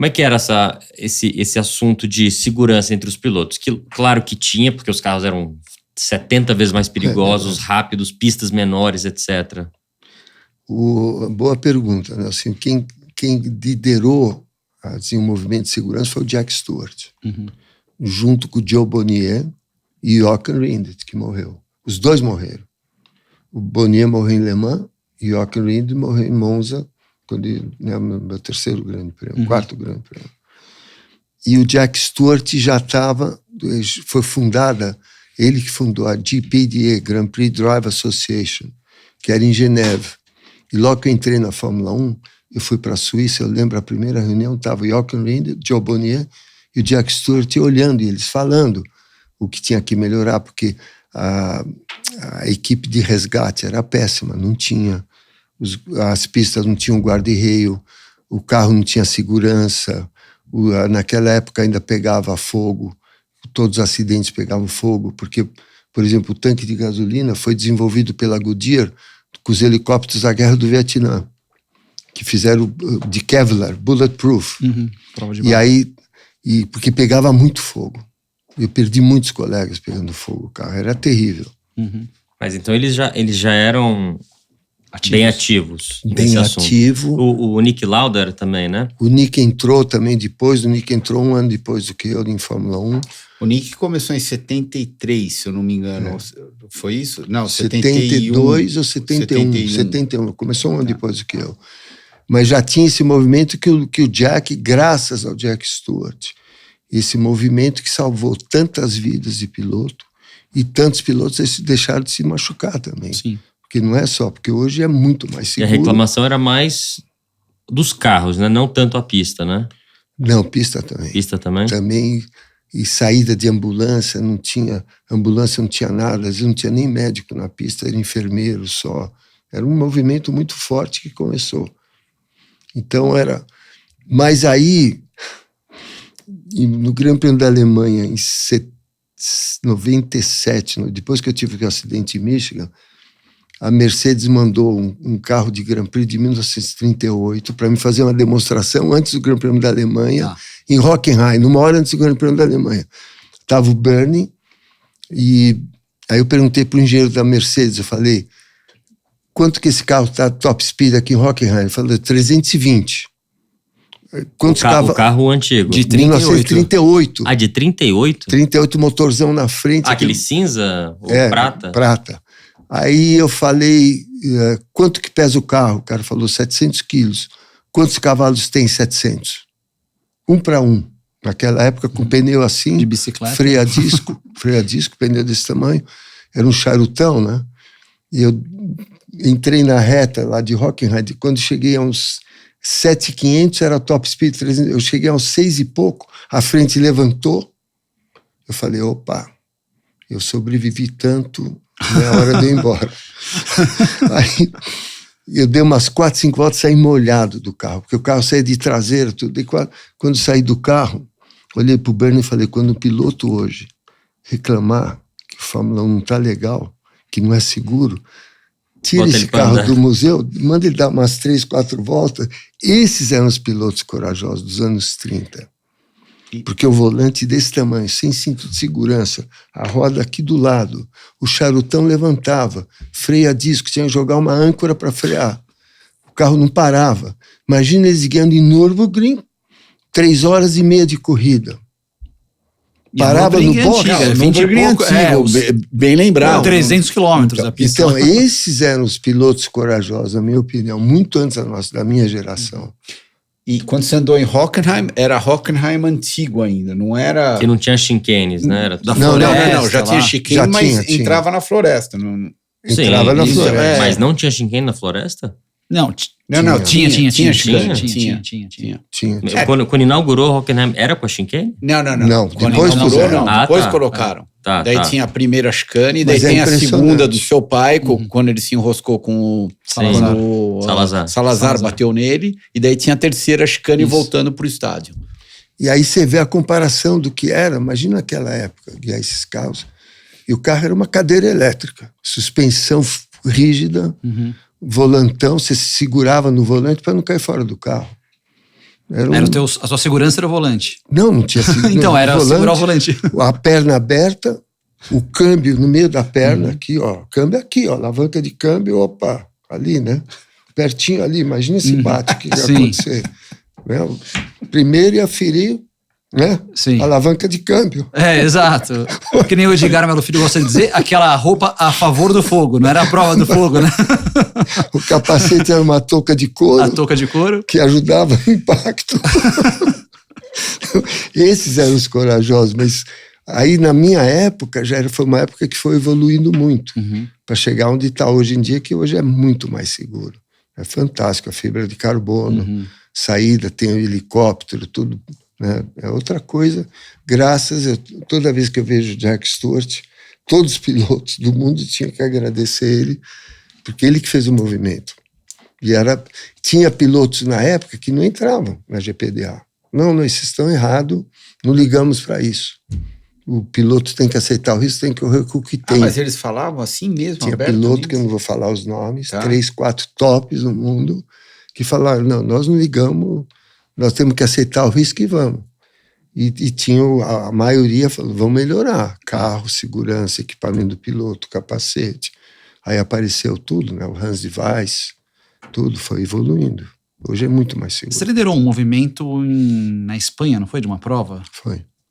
Como é que era esse assunto de segurança entre os pilotos? Que, claro que tinha, porque os carros eram 70 vezes mais perigosos, rápidos, pistas menores, etc. Boa pergunta, né? Assim, quem liderou assim, o movimento de segurança foi o Jack Stewart, junto com o Joe Bonnier e Jochen Rindt, que morreu. Os dois morreram. O Bonnier morreu em Le Mans e o Jochen Rindt morreu em Monza, quando ele, né, meu terceiro grande prêmio, quarto grande prêmio. E o Jack Stewart já estava, foi fundada, ele que fundou a GPDA, Grand Prix Drive Association, que era em Geneve. E logo que eu entrei na Fórmula 1, eu fui para a Suíça, eu lembro a primeira reunião, estava o Jochen Rindt, Joe Bonnier e o Jack Stewart olhando, e eles falando o que tinha que melhorar, porque a equipe de resgate era péssima, não tinha, as pistas não tinham guarda-reio, o carro não tinha segurança, naquela época ainda pegava fogo, todos os acidentes pegavam fogo, porque, por exemplo, o tanque de gasolina foi desenvolvido pela Goodyear com os helicópteros da Guerra do Vietnã, que fizeram de Kevlar, bulletproof. E aí, porque pegava muito fogo. Eu perdi muitos colegas pegando fogo, o carro era terrível. Mas então eles já eram bem ativos. Bem ativo. O Nick Lauda também, né? O Nick entrou também depois, o Nick entrou um ano depois do que eu em Fórmula 1. O Nick começou em 73, se eu não me engano. Foi isso? Não, 72 ou 71. 71. Começou um ano depois do que eu. Mas já tinha esse movimento que o Jack, graças ao Jack Stewart, esse movimento que salvou tantas vidas de piloto, e tantos pilotos deixaram de se machucar também. Sim. Porque não é só, porque hoje é muito mais seguro. E a reclamação era mais dos carros, né? Não tanto a pista, né? Não, pista também. Pista também? Também, e saída de ambulância, não tinha nada, às vezes não tinha nem médico na pista, era enfermeiro só. Era um movimento muito forte que começou. Então era... Mas aí, no Grande Prêmio da Alemanha, em 97, depois que eu tive aquele acidente em Michigan, a Mercedes mandou um carro de Grand Prix de 1938 para me fazer uma demonstração antes do Grande Prêmio da Alemanha, em Hockenheim, numa hora antes do Grande Prêmio da Alemanha. Estava o Bernie, e aí eu perguntei para o engenheiro da Mercedes, eu falei, quanto que esse carro está top speed aqui em Hockenheim? Ele falou, 320. O carro antigo. De 38. 1938. Ah, de 38? 38, motorzão na frente. Aquele cinza ou prata? Prata. Aí eu falei, quanto que pesa o carro? O cara falou 700 quilos. Quantos cavalos tem? 700. 1 para 1. Naquela época, com pneu assim, de bicicleta, freio a disco, pneu desse tamanho, era um charutão, né? E eu entrei na reta lá de Hockenheim, quando cheguei a uns 7.500, era top speed 300, eu cheguei a uns 6 e pouco, a frente levantou, eu falei, opa, eu sobrevivi tanto, não é hora de eu ir embora. Aí eu dei umas 4, 5 voltas, saí molhado do carro, porque o carro saía de traseira, tudo. E quando saí do carro, olhei pro Bernie e falei, quando um piloto hoje reclamar que o Fórmula 1 não tá legal, que não é seguro, tira esse carro do museu, manda ele dar umas 3, 4 voltas. Esses eram os pilotos corajosos dos anos 30. Porque o volante desse tamanho, sem cinto de segurança, a roda aqui do lado, o charutão levantava, freio a disco, tinha que jogar uma âncora para frear. O carro não parava. Imagina eles guiando em Nürburgring, 3 horas e meia de corrida. Parava no box. Bem lembrado. 300 quilômetros a pista. Então, esses eram os pilotos corajosos, na minha opinião, muito antes da minha geração. E quando você andou em Hockenheim, era Hockenheim antigo ainda, não era... Que não tinha chicanes, né? Era não, já tinha chicane, mas entrava na floresta. Entrava na floresta. Mas não tinha chicane na floresta? Não, tinha. Quando inaugurou Hockenheim, era com a chicane? Não. Depois inaugurou, depois colocaram. Daí tinha a primeira chicane, daí tem a segunda do seu pai, quando ele se enroscou com o Salazar bateu nele, e daí tinha a terceira chicane voltando pro estádio. E aí você vê a comparação do que era, imagina naquela época, guiar esses carros, e o carro era uma cadeira elétrica, suspensão rígida, volantão, você se segurava no volante para não cair fora do carro. A sua segurança era o volante. Não tinha segurança. Então, era segurar o volante. A perna aberta, o câmbio no meio da perna, aqui, ó. Câmbio aqui, ó. Alavanca de câmbio, opa, ali, né? Pertinho ali, imagina esse bate que ia acontecer. Né? Primeiro ia ferir, né? Sim. Alavanca de câmbio. Exato. Que nem o Edgar Melo Filho gosta de dizer, aquela roupa a favor do fogo, não era a prova do fogo, né? O capacete era uma touca de couro. A touca de couro. Que ajudava no impacto. Esses eram os corajosos, mas aí na minha época, foi uma época que foi evoluindo muito, para chegar onde está hoje em dia, que hoje é muito mais seguro. É fantástico, a fibra de carbono, saída, tem o helicóptero, tudo, né? É outra coisa. Toda vez que eu vejo Jack Stewart, todos os pilotos do mundo tinham que agradecer ele, porque ele que fez o movimento. E tinha pilotos na época que não entravam na GPDA. Não, esses estão errados, não ligamos para isso. O piloto tem que aceitar o risco, tem que correr com o que tem. Mas eles falavam assim mesmo? Tinha piloto, que eu não vou falar os nomes, 3, 4 tops no mundo, que falaram, não, nós não ligamos, nós temos que aceitar o risco e vamos. E tinha a maioria falando, vamos melhorar. Carro, segurança, equipamento do piloto, capacete. Aí apareceu tudo, né? O Hans de Weiss, tudo foi evoluindo. Hoje é muito mais seguro. Você liderou um movimento na Espanha, não foi? De uma prova? Foi.